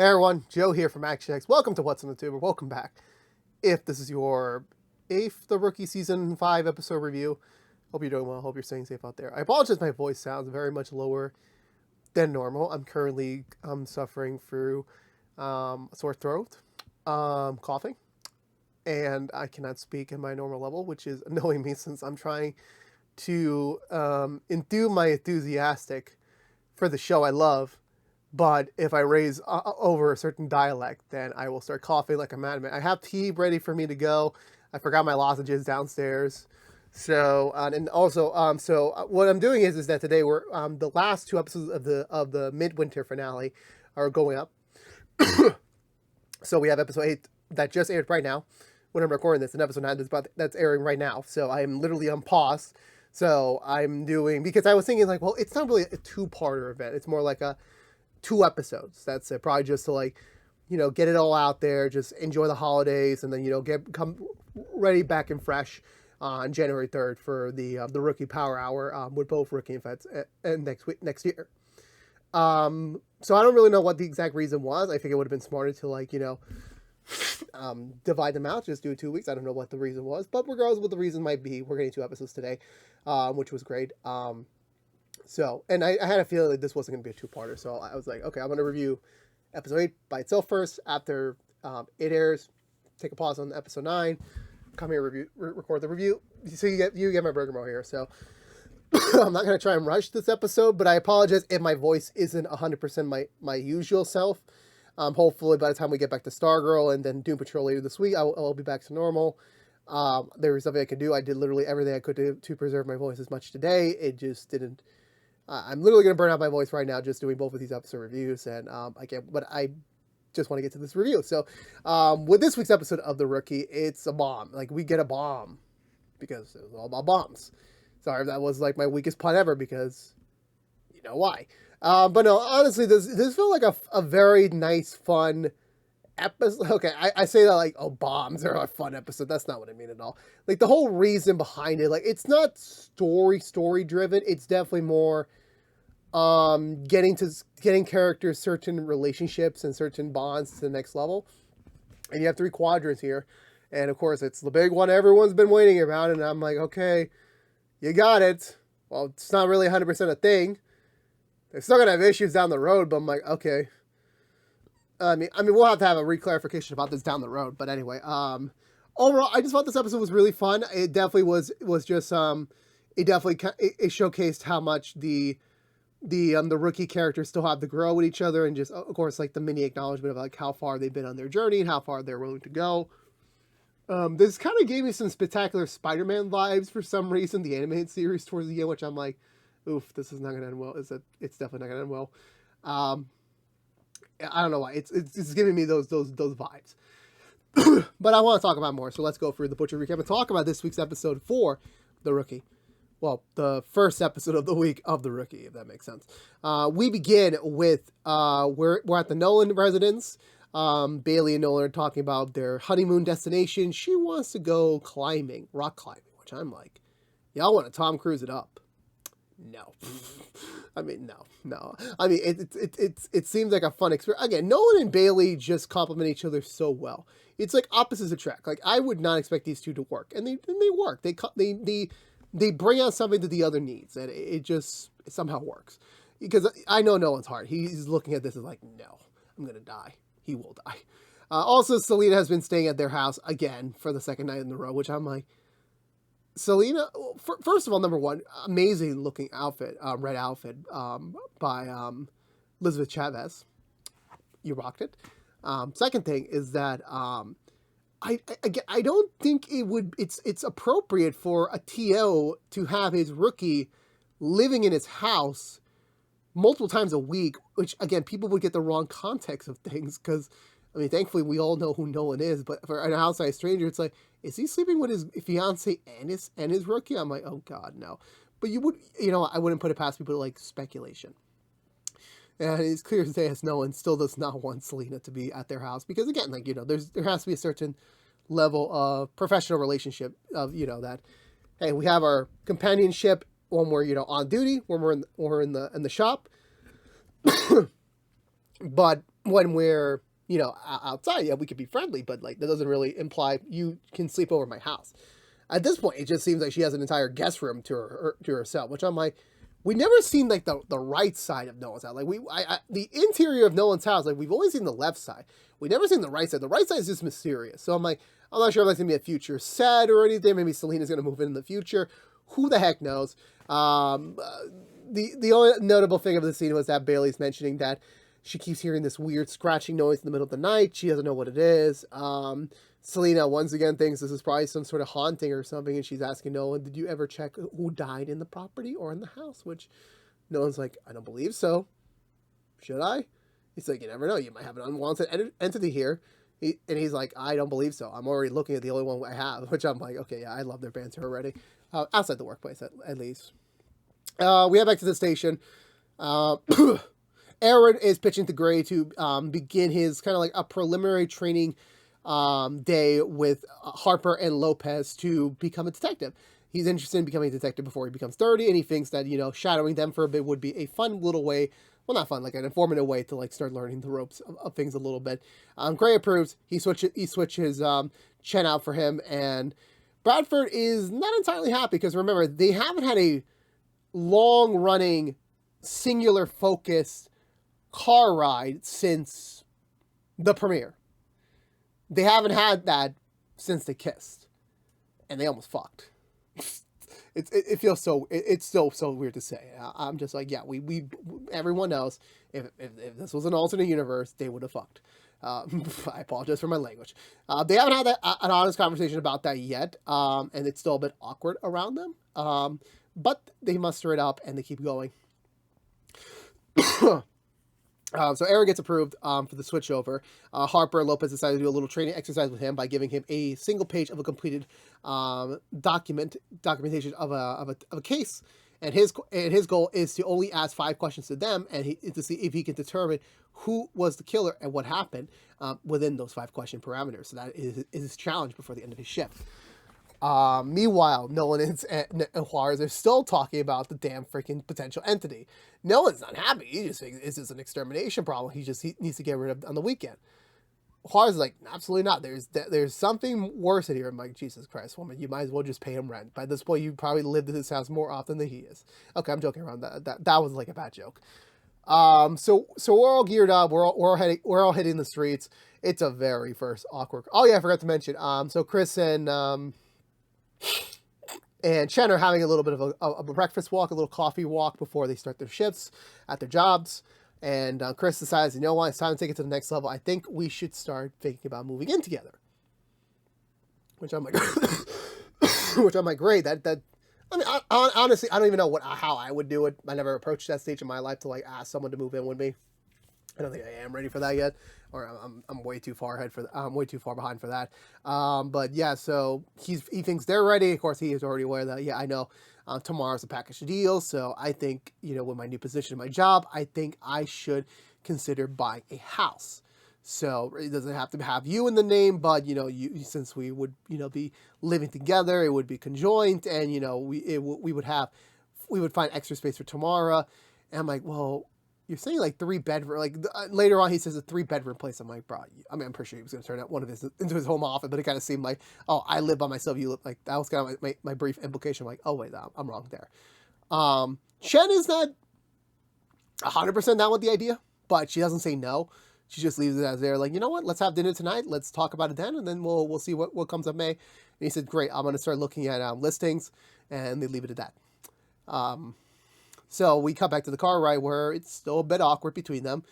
everyone, Joe here from ActionX. Welcome to What's on the Tuber. Welcome back. If this is your 8th The Rookie Season 5 episode review, hope you're doing well. Hope you're staying safe out there. I apologize, my voice sounds very much lower than normal. I'm currently suffering through a sore throat, coughing, and I cannot speak at my normal level, which is annoying me since I'm trying to do my enthusiastic for the show I love. But if I raise over a certain dialect, then I will start coughing like a madman. I have tea ready for me to go. I forgot my lozenges downstairs. So, and also, what I'm doing is that today we're, the last 2 episodes of the midwinter finale are going up. So we have episode 8 that just aired right now when I'm recording this, and episode 9 that's airing right now. So I am literally on pause. So I'm doing, because I was thinking like, well, it's not really a 2-parter event. It's more like a 2 episodes. That's it. Probably just to like, get it all out there, just enjoy the holidays, and then, come ready back and fresh on January 3rd for the Rookie Power Hour with both Rookie and Vets and next year. So I don't really know what the exact reason was. I think it would have been smarter to like, divide them out, just do 2 weeks. I don't know what the reason was, but regardless of what the reason might be, we're getting 2 episodes today, which was great. So, and I had a feeling that this wasn't going to be a 2-parter, so I was like, okay, I'm going to review episode 8 by itself first. After it airs, take a pause on episode 9, come here, record the review. So you get my burger here. So I'm not going to try and rush this episode, but I apologize if my voice isn't 100% my usual self. Hopefully by the time we get back to Stargirl and then Doom Patrol later this week, I'll be back to normal. There was something I could do. I did literally everything I could do to preserve my voice as much today. It just didn't. I'm literally going to burn out my voice right now just doing both of these episode reviews, and but I just want to get to this review. So with this week's episode of The Rookie, it's a bomb. Like, we get a bomb because it was all about bombs. Sorry if that was like my weakest pun ever, because you know why. But no, honestly, this felt like a very nice, fun episode. Okay, I say that like, oh, bombs are a fun episode. That's not what I mean at all. Like, the whole reason behind it, like, it's not story driven. It's definitely more getting characters certain relationships and certain bonds to the next level. And you have 3 quadrants here, and of course it's the big one everyone's been waiting about, and I'm like, okay, you got it. Well, it's not really 100% a thing. They're still gonna have issues down the road, but I'm like, okay. I mean, we'll have to have a reclarification about this down the road. But anyway, overall, I just thought this episode was really fun. It definitely was just it showcased how much the rookie characters still have to grow with each other, and just, of course, like the mini acknowledgement of like how far they've been on their journey and how far they're willing to go. This kind of gave me some Spectacular Spider-Man vibes for some reason, the animated series towards the end, which I'm like, oof, this is not going to end well. It's definitely not going to end well. I don't know why. It's giving me those vibes. But I want to talk about more, so let's go through the Butcher recap and talk about this week's episode for The Rookie. Well, the first episode of the week of The Rookie, if that makes sense. We begin with, we're at the Nolan residence. Bailey and Nolan are talking about their honeymoon destination. She wants to go climbing, rock climbing, which I'm like, y'all want to Tom Cruise it up. No. I mean, no. I mean, it seems like a fun experience. Again, Nolan and Bailey just complement each other so well. It's like opposites attract. Like, I would not expect these two to work, and they work. They bring out something that the other needs, and it somehow works. Because I know Nolan's heart. He's looking at this as like, no, I'm gonna die. He will die. Also, Selena has been staying at their house again for the second night in a row, which I'm like, Selena, first of all, number one, amazing looking outfit, red outfit by Elizabeth Chavez. You rocked it. Second thing is that I don't think it's appropriate for a TO to have his rookie living in his house multiple times a week, which, again, people would get the wrong context of things, because, I mean, thankfully we all know who Nolan is, but for an outside stranger, it's like, is he sleeping with his fiance and his rookie? I'm like, oh God, no. But I wouldn't put it past people to like speculation. And it's clear as day as Nolan still does not want Selena to be at their house, because, again, like, there has to be a certain level of professional relationship of, that, hey, we have our companionship when we're, on duty, when we're in the shop. But when we're, you know, outside, yeah, we could be friendly, but like that doesn't really imply you can sleep over my house. At this point, it just seems like she has an entire guest room to herself, which I'm like, we never seen like the right side of Nolan's house. Like the interior of Nolan's house, like we've only seen the left side. We never seen the right side. The right side is just mysterious. So I'm like, I'm not sure if that's gonna be a future set or anything. Maybe Selena's gonna move in the future. Who the heck knows? The only notable thing of the scene was that Bailey's mentioning that she keeps hearing this weird scratching noise in the middle of the night. She doesn't know what it is. Selena once again thinks this is probably some sort of haunting or something, and she's asking Nolan, did you ever check who died in the property or in the house? Which Nolan's like, I don't believe so. Should I? He's like, you never know. You might have an unwanted entity here. And he's like, I don't believe so. I'm already looking at the only one I have, which I'm like, okay, yeah, I love their banter already. Outside the workplace, at least. We head back to the station. Aaron is pitching to Gray to begin his kind of like a preliminary training day with Harper and Lopez to become a detective. He's interested in becoming a detective before he becomes 30, and he thinks that, you know, shadowing them for a bit would be a fun little way, well, not fun, like an informative way to like start learning the ropes of things a little bit. Gray approves. He switches Chen out for him, and Bradford is not entirely happy because remember, they haven't had a long-running, singular-focused car ride since the premiere. They haven't had that since they kissed, and they almost fucked. It feels so. It's so weird to say. I'm just like, yeah, we everyone knows if this was an alternate universe, they would have fucked. I apologize for my language. They haven't had an honest conversation about that yet, and it's still a bit awkward around them. But they muster it up and they keep going. So Aaron gets approved for the switchover. Harper and Lopez decided to do a little training exercise with him by giving him a single page of a completed documentation of a case. And his goal is to only ask 5 questions to them and to see if he can determine who was the killer and what happened within those 5 question parameters. So that is his challenge before the end of his shift. Meanwhile, Nolan and Juarez are still talking about the damn freaking potential entity. Nolan's not happy. He just thinks this is an extermination problem. He needs to get rid of on the weekend. Juarez is like, absolutely not. There's something worse in here. I'm like, Jesus Christ, woman, you might as well just pay him rent. By this point, you probably lived in this house more often than he is. Okay, I'm joking around. That was like a bad joke. So we're all geared up. We're all hitting the streets. It's a very first awkward. Oh yeah, I forgot to mention. So Chris and Chen are having a little bit of a breakfast walk, a little coffee walk before they start their shifts at their jobs. And Chris decides, you know what, it's time to take it to the next level. I think we should start thinking about moving in together. Which I'm like, great. That I mean, honestly, I don't even know how I would do it. I never approached that stage in my life to like ask someone to move in with me. I don't think I am ready for that yet, or I'm way too far behind for that. But yeah, so he thinks they're ready. Of course, he is already aware that, yeah, I know tomorrow's a package deal. So I think, you know, with my new position in my job, I think I should consider buying a house. So it doesn't have to have you in the name, but, you know, since we would, you know, be living together, it would be conjoined, and, you know, we would find extra space for tomorrow. And I'm like, well, you're saying like 3-bedroom, like later on he says a 3-bedroom place. I'm like, bro, I mean, I'm pretty sure he was going to turn out one of his into his home office, but it kind of seemed like, oh, I live by myself, you live, like that was kind of my brief implication. I'm like, oh wait, no, I'm wrong there. Chen is not 100% down with the idea, but she doesn't say no. She just leaves it as there, like, you know what, let's have dinner tonight, let's talk about it then, and then we'll see what comes of May. And he said, great, I'm going to start looking at listings, and they leave it at that. So we cut back to the car ride where it's still a bit awkward between them.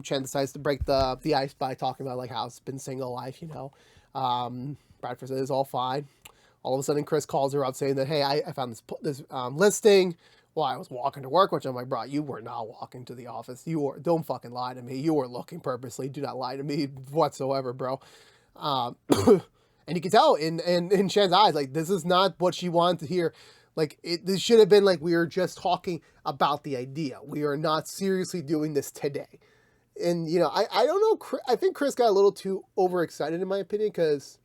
Chen decides to break the ice by talking about like how it's been single life, you know. Bradford says it's all fine. All of a sudden, Chris calls her up saying that, hey, I found this listing while I was walking to work, which I'm like, bro, you were not walking to the office. Don't fucking lie to me. You were looking purposely. Do not lie to me whatsoever, bro. And you can tell in Chen's eyes, like, this is not what she wanted to hear. Like, this should have been like, we were just talking about the idea. We are not seriously doing this today. And, you know, I don't know. I think Chris got a little too overexcited, in my opinion, because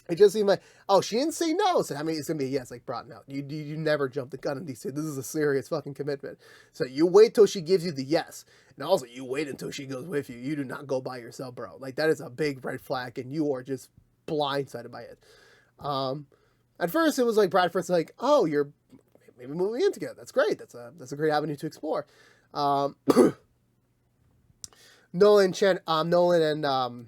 It just seemed like, oh, she didn't say no. So I mean, it's gonna be a yes. Like, bro, no, you never jump the gun in these. This is a serious fucking commitment. So you wait till she gives you the yes, and also you wait until she goes with you. You do not go by yourself, bro. Like that is a big red flag, and you are just blindsided by it. At first, it was like Bradford's like, oh, you're maybe moving in together. That's great. That's a great avenue to explore. Nolan and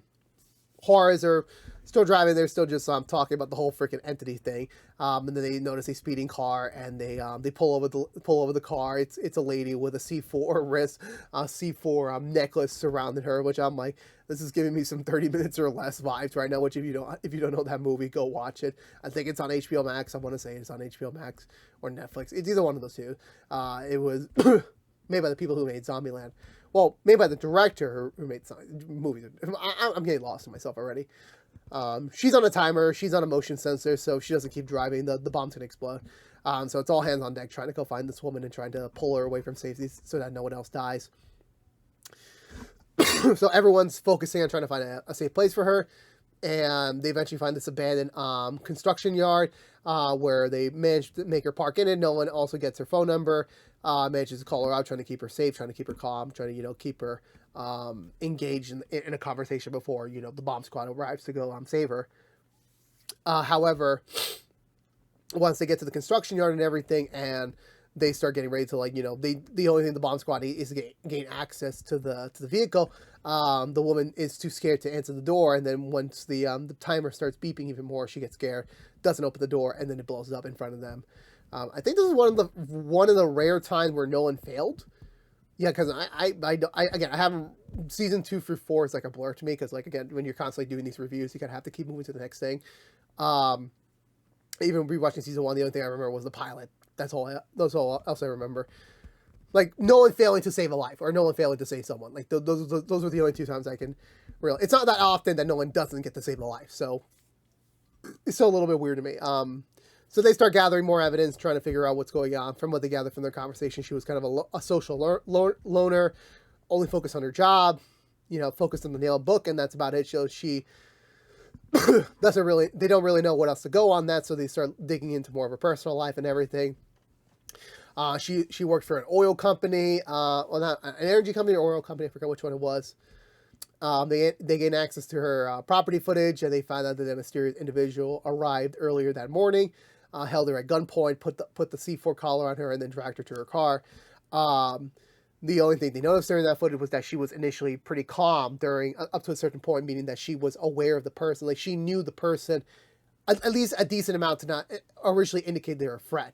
Horace are still driving. They're still just talking about the whole freaking entity thing. And then they notice a speeding car, and they pull over the car. It's a lady with a C4 wrist, C4 necklace surrounding her, which I'm like, this is giving me some 30 minutes or less vibes right now. Which if you don't know that movie, go watch it. I think it's on HBO Max. I want to say it's on HBO Max or Netflix. It's either one of those two. It was made by the people who made Zombieland. Well, made by the director who made movies. I'm getting lost in myself already. She's on a timer. She's on a motion sensor, so she doesn't keep driving. The bomb's gonna explode. So it's all hands on deck trying to go find this woman and trying to pull her away from safety so that no one else dies. So everyone's focusing on trying to find a safe place for her, and they eventually find this abandoned construction yard where they manage to make her park in it. No one also gets her phone number. Manages to call her out, trying to keep her safe, trying to keep her calm, trying to keep her engaged in a conversation before the bomb squad arrives to go save her. However, once they get to the construction yard and everything, and they start getting ready to the only thing the bomb squad is to gain access to the vehicle. The woman is too scared to answer the door, and then once the timer starts beeping even more, she gets scared, doesn't open the door, and then it blows up in front of them. I think this is one of the rare times where Nolan failed. Yeah, because I haven't season 2 through 4 is like a blur to me because again when you're constantly doing these reviews you kind of have to keep moving to the next thing. Even rewatching season 1, the only thing I remember was the pilot. That's all else I remember. Like Nolan failing to save a life or Nolan failing to save someone. Like those are the only 2 times I can really. It's not that often that Nolan doesn't get to save a life, so it's still a little bit weird to me. So they start gathering more evidence, trying to figure out what's going on. From what they gathered from their conversation, she was kind of a social loner, only focused on her job, focused on the nail book, and that's about it. So she they don't really know what else to go on that, so they start digging into more of her personal life and everything. She worked for an oil company, well not an energy company or oil company, I forgot which one it was. They gain access to her property footage, and they find out that a mysterious individual arrived earlier that morning. Held her at gunpoint, put the C4 collar on her, and then dragged her to her car. The only thing they noticed during that footage was that she was initially pretty calm during up to a certain point, meaning that she was aware of the person. Like she knew the person at least a decent amount to not originally indicate they're a threat.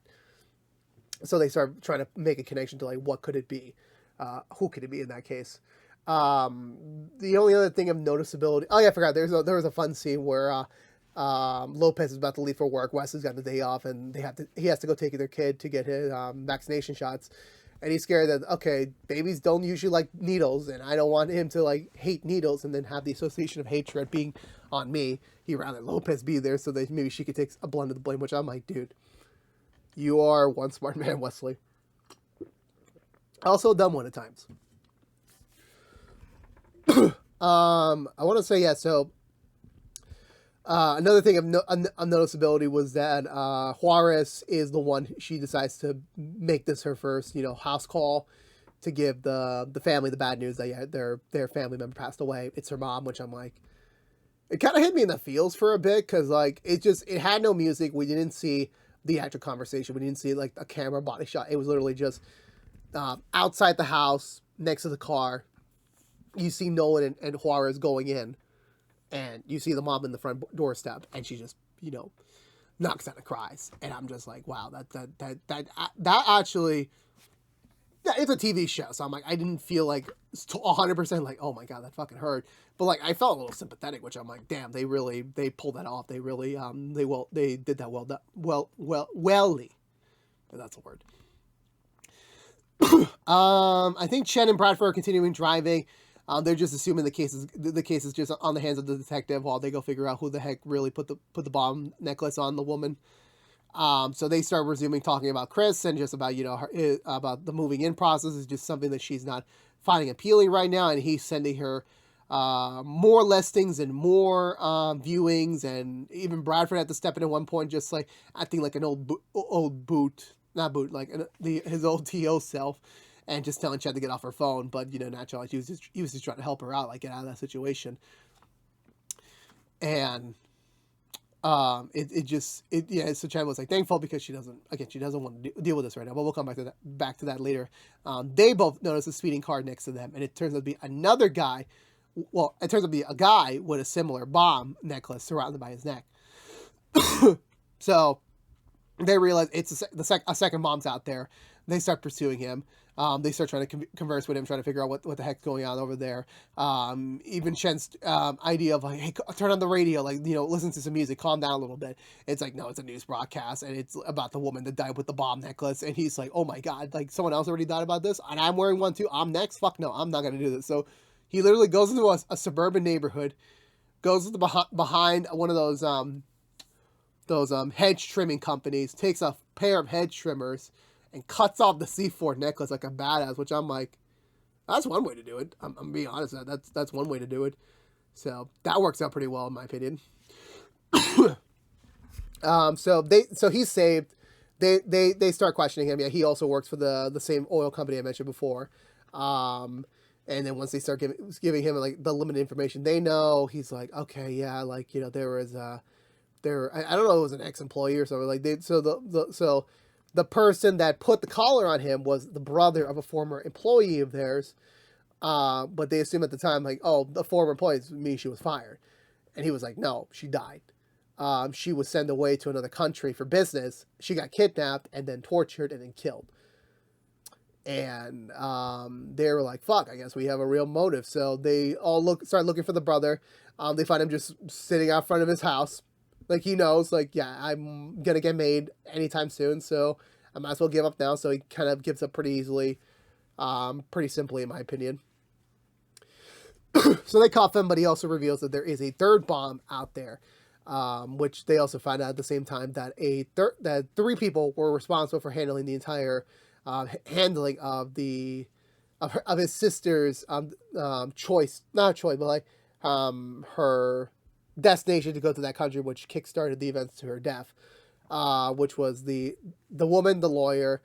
So they start trying to make a connection to what could it be? Who could it be in that case? The only other thing of noticeability. Oh yeah, I forgot. There was a fun scene where Lopez is about to leave for work. Wes has got the day off, and he has to go take their kid to get his vaccination shots. And he's scared that, okay, babies don't usually like needles, and I don't want him to hate needles and then have the association of hatred being on me. He'd rather Lopez be there so that maybe she could take a blunt of the blame, which I'm like, dude, you are one smart man, Wesley. Also a dumb one at times. I want to say, yeah, so another thing of noticeability was that Juarez is the one. She decides to make this her first, house call to give the family the bad news that their family member passed away. It's her mom, which I'm like, it kind of hit me in the feels for a bit because it had no music. We didn't see the actual conversation. We didn't see a camera body shot. It was literally just outside the house next to the car. You see Nolan and Juarez going in. And you see the mom in the front doorstep, and she just, knocks out and cries. And I'm just like, wow, that actually, yeah, it's a TV show. So I'm like, I didn't feel 100% oh my God, that fucking hurt. But I felt a little sympathetic, which I'm like, damn, they pulled that off. They really, they did that wellly. If that's a word. I think Chen and Bradford are continuing driving. They're just assuming the case is just on the hands of the detective while they go figure out who the heck really put the bomb necklace on the woman. So they start resuming talking about Chris and just about about the moving in process is just something that she's not finding appealing right now, and he's sending her more listings and more viewings, and even Bradford had to step in at one point, just like acting like an old boot, not boot, like his old TO self, and just telling Chen to get off her phone. But naturally, he was just trying to help her out, like get out of that situation. And so Chen was like thankful because she doesn't want to deal with this right now, but we'll come back to that later. They both notice a speeding car next to them, and it turns out to be another guy. Well, it turns out to be a guy with a similar bomb necklace surrounded by his neck. So they realize it's a second bomb's out there. They start pursuing him. They start trying to converse with him, trying to figure out what the heck's going on over there. Even Chen's idea of like, hey, turn on the radio, like, listen to some music, calm down a little bit. It's like, no, it's a news broadcast, and it's about the woman that died with the bomb necklace. And he's like, oh my God, like someone else already died about this, and I'm wearing one too. I'm next. Fuck no, I'm not gonna do this. So he literally goes into a suburban neighborhood, goes behind one of those hedge trimming companies, takes a pair of hedge trimmers, and cuts off the C4 necklace like a badass, which I'm like, that's one way to do it. I'm being honest, that's one way to do it. So that works out pretty well in my opinion. So he's saved. They start questioning him. Yeah, he also works for the same oil company I mentioned before. And then once they start giving him like the limited information they know, he's like, okay, yeah, like there was I don't know, it was an ex-employee or something. Like the person that put the collar on him was the brother of a former employee of theirs. But they assumed at the time, like, oh, the former employee means she was fired. And he was like, no, she died. She was sent away to another country for business. She got kidnapped and then tortured and then killed. And they were like, fuck, I guess we have a real motive. So they all start looking for the brother. They find him just sitting out front of his house. Like, he knows, like, yeah, I'm going to get made anytime soon, so I might as well give up now. So he kind of gives up pretty easily, pretty simply, in my opinion. So they cuff him, but he also reveals that there is a third bomb out there, which they also find out at the same time that that 3 people were responsible for handling the entire handling of his sister's choice, not choice, but like her destination to go to that country, which kickstarted the events to her death, which was the woman, the lawyer,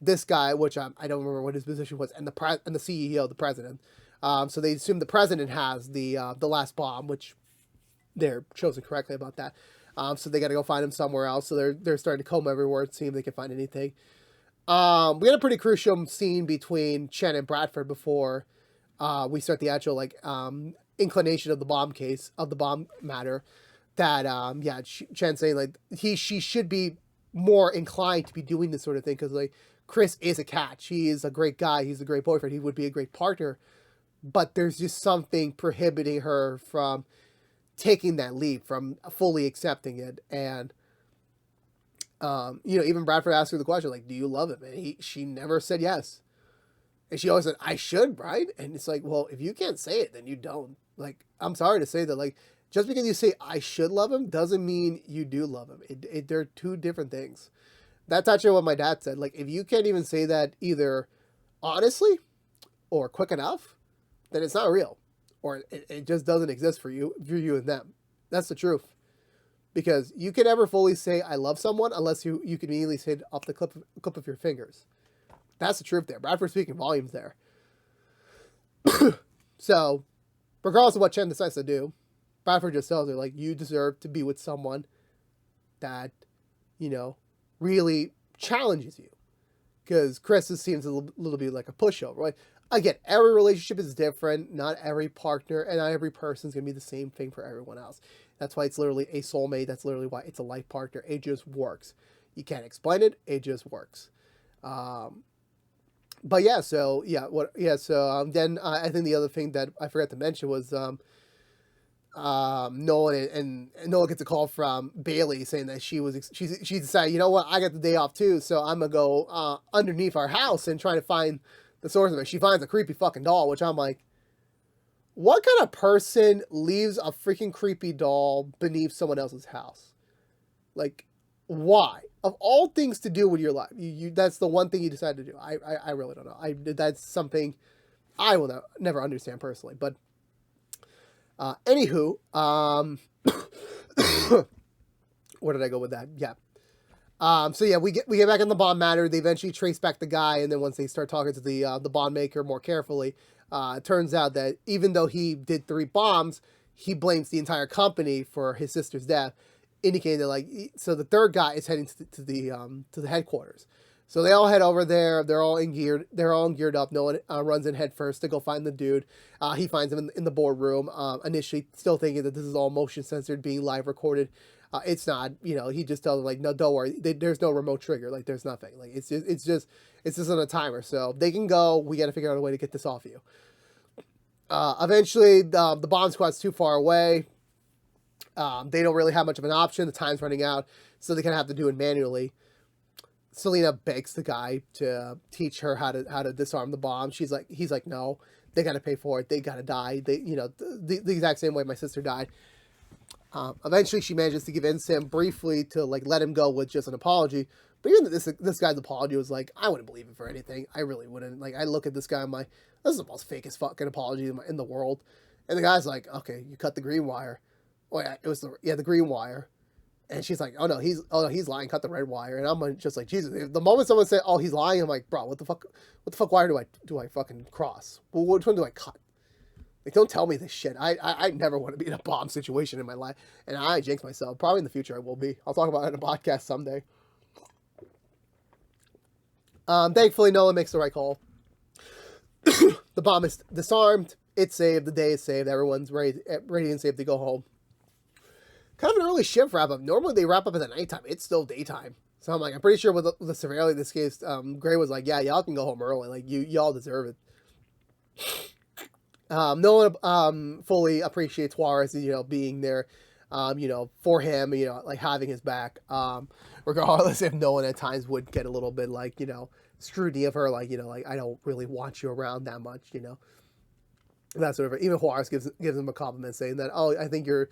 this guy, which I don't remember what his position was, and the CEO, the president. So they assume the president has the last bomb, which they're chosen correctly about that. So they got to go find him somewhere else. So they're starting to comb everywhere to see if they can find anything. We had a pretty crucial scene between Chen and Bradford before we start the actual inclination of the bomb matter. That Chen saying like she should be more inclined to be doing this sort of thing because like Chris is a catch. He is a great guy. He's a great boyfriend. He would be a great partner, but there's just something prohibiting her from taking that leap, from fully accepting it. And even Bradford asked her the question like, "Do you love him?" And she never said yes. And she always said, "I should, right?" And it's like, well, if you can't say it, then you don't. Like, I'm sorry to say that, like, just because you say I should love him doesn't mean you do love him. They're two different things. That's actually what my dad said. Like, if you can't even say that either honestly or quick enough, then it's not real. Or it just doesn't exist for you and them. That's the truth. Because you can never fully say I love someone unless you can immediately say it off the clip of your fingers. That's the truth there. Bradford's speaking volumes there. So, regardless of what Chen decides to do, Bradford just tells her, like, you deserve to be with someone that, really challenges you. Because Chris seems a little bit like a pushover, right? Again, every relationship is different. Not every partner and not every person is going to be the same thing for everyone else. That's why it's literally a soulmate. That's literally why it's a life partner. It just works. You can't explain it. It just works. But yeah, so then I think the other thing that I forgot to mention was Nolan and Nolan gets a call from Bailey saying that she decided, you know what, I got the day off too, so I'm gonna go underneath our house and try to find the source of it. She finds a creepy fucking doll, which I'm like, what kind of person leaves a freaking creepy doll beneath someone else's house? Like, why? Of all things to do with your life, that's the one thing you decide to do. I really don't know. That's something I will never understand personally. But Anywho, where did I go with that? Yeah. So yeah, we get back in the bond matter. They eventually trace back the guy, and then once they start talking to the bond maker more carefully, it turns out that even though he did 3 bombs, he blames the entire company for his sister's death, indicating that so the third guy is heading to the headquarters. So they all head over there. They're all geared up. No one runs in head first to go find the dude. He finds him in the boardroom. Initially, still thinking that this is all motion censored, being live recorded. It's not. He just tells them no, don't worry. There's no remote trigger. There's nothing. It's just on a timer. So they can go. We got to figure out a way to get this off you. Eventually, the bomb squad's too far away. They don't really have much of an option. The time's running out, so they kind of have to do it manually. Selena begs the guy to teach her how to disarm the bomb. He's like, no, they got to pay for it. They got to die. The exact same way my sister died. Eventually, she manages to convince him briefly to let him go with just an apology. But even this guy's apology was I wouldn't believe it for anything. I really wouldn't. I look at this guy, I'm like, this is the most fakest fucking apology in the world. And the guy's like, okay, you cut the green wire. Oh yeah, it was the green wire. And she's like, oh no, he's lying. Cut the red wire. And I'm just like, Jesus. The moment someone said, oh, he's lying, I'm like, bro, what the fuck wire do I fucking cross? Well, which one do I cut? Don't tell me this shit. I never want to be in a bomb situation in my life. And I jinx myself. Probably in the future I will be. I'll talk about it in a podcast someday. Thankfully, Nolan makes the right call. The bomb is disarmed. It's saved. The day is saved. Everyone's ready and safe to go home. Kind of an early shift wrap up. Normally they wrap up at the nighttime. It's still daytime. So I'm pretty sure with the severity of this case, Gray was like, yeah, y'all can go home early. Y'all deserve it. No one fully appreciates Juarez, being there, for him, having his back. Regardless if no one at times would get a little bit scrutiny of her, I don't really want you around that much, that sort of. Even Juarez gives him a compliment saying that, oh, I think you're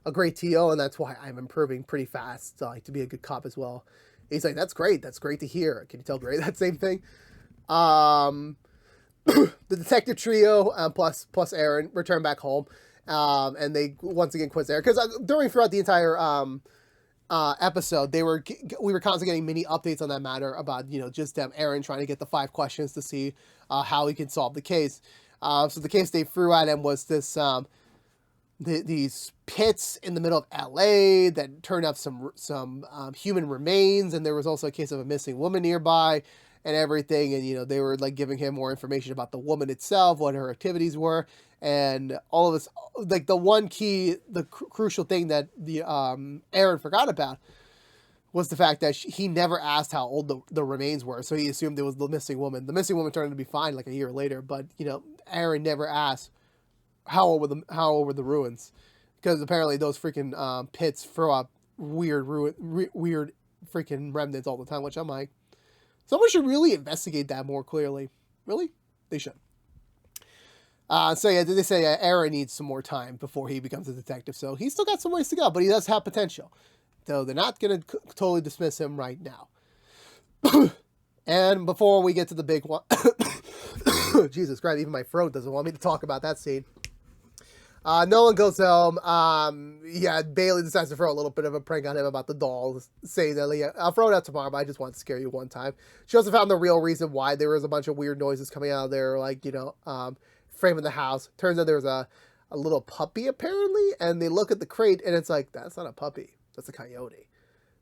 a great TO, and that's why I'm improving pretty fast, to be a good cop as well. He's like, that's great to hear. Can you tell Gray that same thing? The detective trio plus Aaron return back home, and they once again quiz Aaron because throughout the entire episode we were constantly getting mini updates on that matter about just Aaron trying to get the 5 questions to see how he can solve the case. So the case they threw at him was this these pits in the middle of LA that turned up some human remains, and there was also a case of a missing woman nearby. And everything, and they were giving him more information about the woman itself, what her activities were, and all of this. The one key, crucial thing that the Aaron forgot about was the fact that he never asked how old the remains were, so he assumed it was the missing woman. The missing woman turned out to be fine a year later, but Aaron never asked how old were the ruins, because apparently those freaking pits throw up weird freaking remnants all the time, which I'm like. Someone should really investigate that more clearly. Really? They should. So yeah, they say Aaron needs some more time before he becomes a detective. So he's still got some ways to go, but he does have potential. Though they're not going to totally dismiss him right now. And before we get to the big one... Jesus Christ, even my throat doesn't want me to talk about that scene. Nolan goes home. Bailey decides to throw a little bit of a prank on him about the dolls, saying that, I'll throw it out tomorrow, but I just want to scare you one time. She also found the real reason why there was a bunch of weird noises coming out of there, framing the house. Turns out there was a little puppy, apparently, and they look at the crate, and it's like, that's not a puppy, that's a coyote.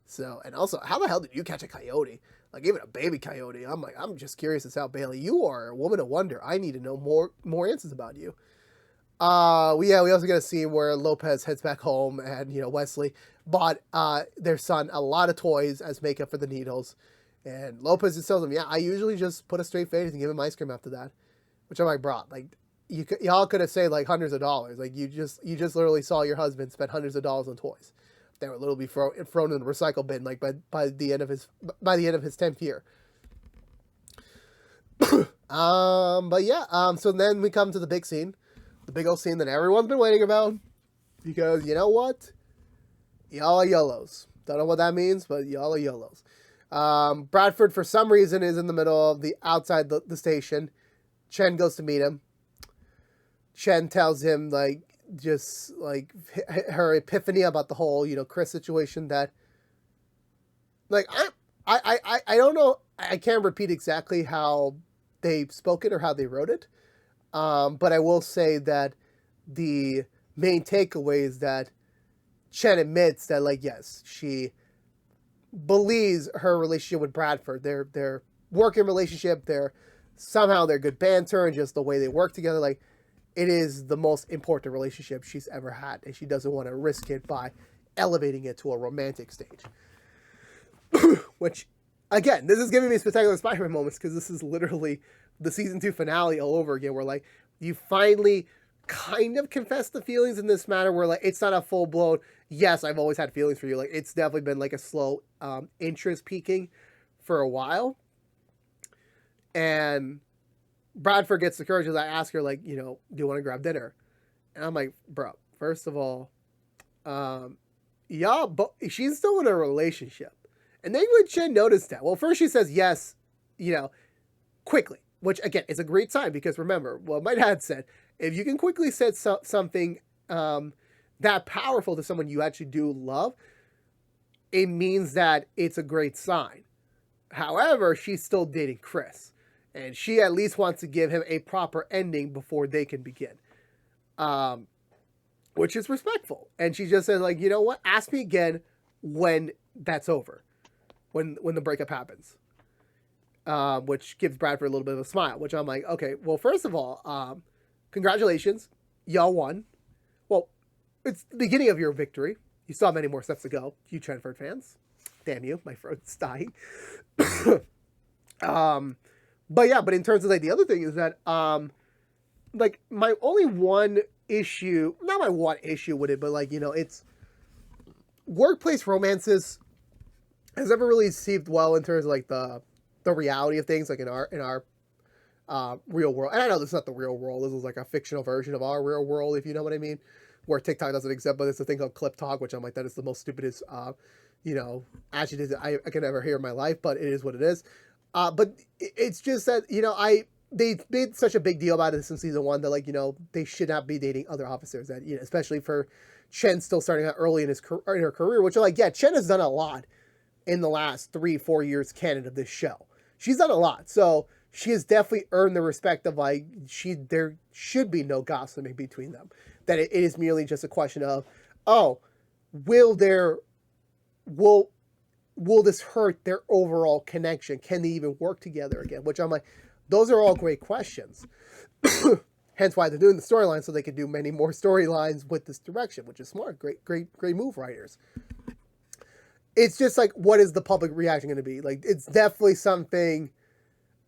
So, and also, how the hell did you catch a coyote? Even a baby coyote. I'm just curious as hell, Bailey. You are a woman of wonder. I need to know more answers about you. We also get a scene where Lopez heads back home, and Wesley bought their son a lot of toys as makeup for the needles, and Lopez just tells him, I usually just put a straight face and give him ice cream after that, which I'm like, bro, y'all could have saved hundreds of dollars. You just literally saw your husband spend hundreds of dollars on toys that would literally be thrown in the recycle bin by the end of his 10th year. So then we come to the big scene. The big old scene that everyone's been waiting about, because you know what? Y'all are YOLOs. Don't know what that means, but y'all are YOLOs. Bradford, for some reason, is in the middle of outside the station. Chen goes to meet him. Chen tells him, just like her epiphany about the whole, Chris situation, that like I don't know, I can't repeat exactly how they spoke it or how they wrote it, but I will say that the main takeaway is that Chen admits that, like, yes, she believes her relationship with Bradford, their working relationship, their good banter, and just the way they work together, like, it is the most important relationship she's ever had, and she doesn't want to risk it by elevating it to a romantic stage. Which, again, this is giving me spectacular Spider-Man moments, because this is literally the season 2 finale all over again, where, like, you finally kind of confess the feelings in this matter, where, like, it's not a full-blown, yes, I've always had feelings for you. Like, it's definitely been, like, a slow interest peaking for a while. And Bradford gets the courage as I ask her, like, do you want to grab dinner? And I'm like, bro, first of all, yeah, but she's still in a relationship. And then when Chen noticed that, well, first she says yes, quickly, which, again, is a great sign, because remember, what my dad said, if you can quickly say something that powerful to someone you actually do love, it means that it's a great sign. However, she's still dating Chris, and she at least wants to give him a proper ending before they can begin, which is respectful. And she just says, like, you know what? Ask me again when that's over, when the breakup happens, which gives Bradford a little bit of a smile, which I'm like, okay, well, first of all, congratulations. Y'all won. Well, it's the beginning of your victory. You still have many more steps to go, you Chenford fans. Damn you, my throat's dying. But in terms of, like, the other thing is that, like, my only one issue, not my one issue with it, but, like, it's workplace romances has never really received well in terms of, like, the reality of things, like, in our real world. And I know this is not the real world. This is like a fictional version of our real world, if you know what I mean, where TikTok doesn't exist, but it's a thing called Clip Talk, which I'm like, that is the most stupidest, adjective I could ever hear in my life, but it is what it is. But it's just that, they made such a big deal about it since season 1 that, like, they should not be dating other officers, that, especially for Chen still starting out early in her career, which, like, yeah, Chen has done a lot in the last 3-4 years canon of this show. She's done a lot. So she has definitely earned the respect of, like, there should be no gossiping between them. That it is merely just a question of, oh, will this hurt their overall connection? Can they even work together again? Which I'm like, those are all great questions. Hence why they're doing the storyline, so they can do many more storylines with this direction, which is smart. Great move, writers. It's just like, what is the public reaction going to be? Like, it's definitely something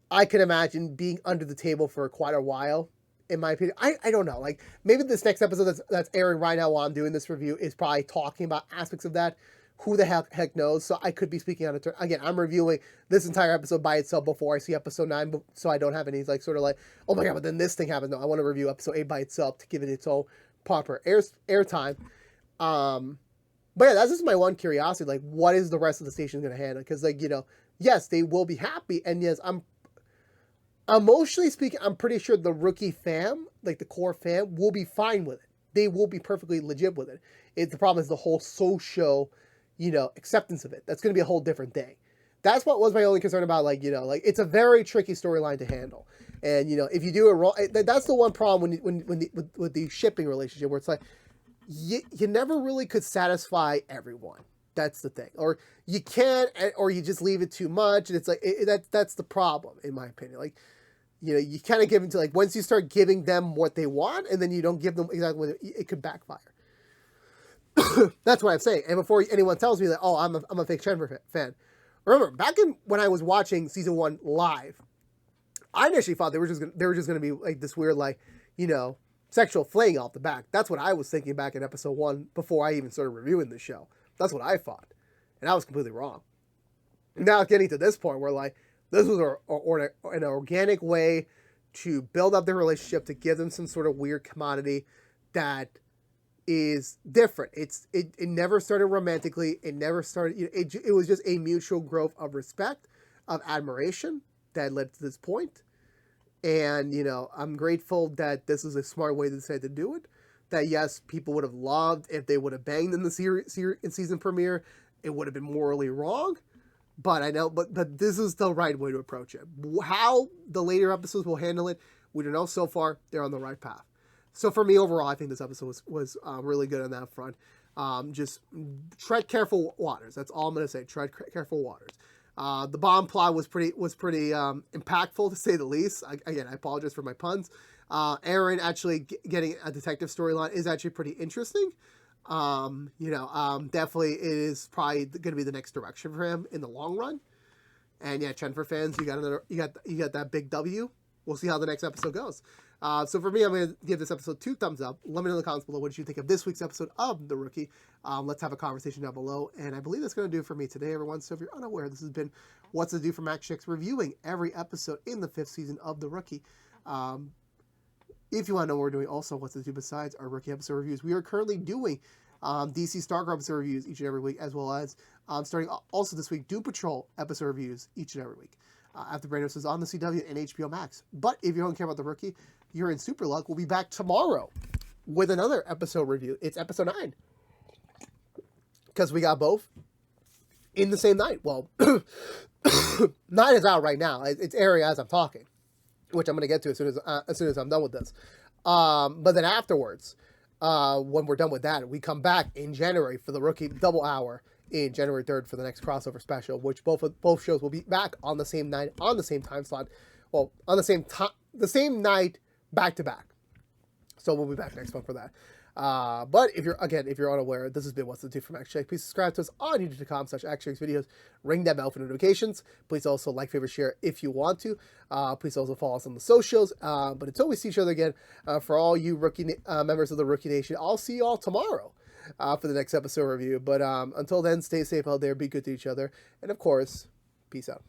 I can imagine being under the table for quite a while, in my opinion. I don't know. Like, maybe this next episode that's airing right now while I'm doing this review is probably talking about aspects of that. Who the heck knows? So I could be speaking on a turn. Again, I'm reviewing this entire episode by itself before I see episode 9, so I don't have any, like, sort of like, oh my god, but then this thing happened. No, I want to review episode 8 by itself to give it its own proper airtime. But yeah, that's just my one curiosity. Like, what is the rest of the station going to handle? Because, like, yes, they will be happy, and yes, emotionally speaking, I'm pretty sure the rookie fam, like the core fam, will be fine with it. They will be perfectly legit with it. The problem is the whole social, acceptance of it. That's going to be a whole different thing. That's what was my only concern about, like, like, it's a very tricky storyline to handle. And, if you do it wrong, that's the one problem with the shipping relationship, where it's like, you never really could satisfy everyone. That's the thing. Or you can't, or you just leave it too much. And it's like, that's the problem, in my opinion. Like, you kind of give into, like, once you start giving them what they want, and then you don't give them exactly what it could backfire. That's what I'm saying. And before anyone tells me that, oh, I'm a fake Chen fan, remember, back when I was watching season 1 live, I initially thought they were just going to be like this weird, like, sexual fling off the back. That's what I was thinking back in episode 1 before I even started reviewing this show. That's what I thought. And I was completely wrong. Now getting to this point where, like, this was an organic way to build up their relationship, to give them some sort of weird commodity that is different. It never started romantically. It never started, it was just a mutual growth of respect, of admiration that led to this point. And, I'm grateful that this is a smart way to decide to do it. that, yes, people would have loved if they would have banged in the season premiere. It would have been morally wrong. But I know, but this is the right way to approach it. How the later episodes will handle it, we don't know. So far, they're on the right path. So for me, overall, I think this episode was really good on that front. Just tread careful waters. That's all I'm going to say. Tread careful waters. The bomb plot was pretty impactful, to say the least. Again, I apologize for my puns. Aaron actually getting a detective storyline is actually pretty interesting. Definitely it is probably going to be the next direction for him in the long run. And yeah, Chen for fans, you got that big W. We'll see how the next episode goes. So for me, I'm going to give this episode 2 thumbs up. Let me know in the comments below what did you think of this week's episode of The Rookie. Let's have a conversation down below. And I believe that's going to do it for me today, everyone. So if you're unaware, this has been What's to Do from ActionX, reviewing every episode in the 5th season of The Rookie. If you want to know what we're doing, also What's to Do besides our Rookie episode reviews, we are currently doing DC Stargirl episode reviews each and every week, as well as starting also this week, Doom Patrol episode reviews each and every week. After Brainers is on the CW and HBO Max. But if you don't care about The Rookie, you're in super luck. We'll be back tomorrow with another episode review. It's episode 9. Because we got both in the same night. Well, 9 is out right now. It's airing as I'm talking, which I'm going to get to as soon as I'm done with this. But then afterwards, when we're done with that, we come back in January for The Rookie double hour in January 3rd for the next crossover special, which both shows will be back on the same night, on the same time slot. Well, on the same night, back to back. So we'll be back next month for that. But if you're unaware, this has been What's to Do from ActionX. Please subscribe to us on youtube.com/ActionX videos. Ring that bell for notifications. Please also like, favorite, share if you want to. Please also follow us on the socials. But until we see each other again, for all you rookie members of the Rookie Nation, I'll see you all tomorrow for the next episode review. But until then, stay safe out there, be good to each other, and of course, peace out.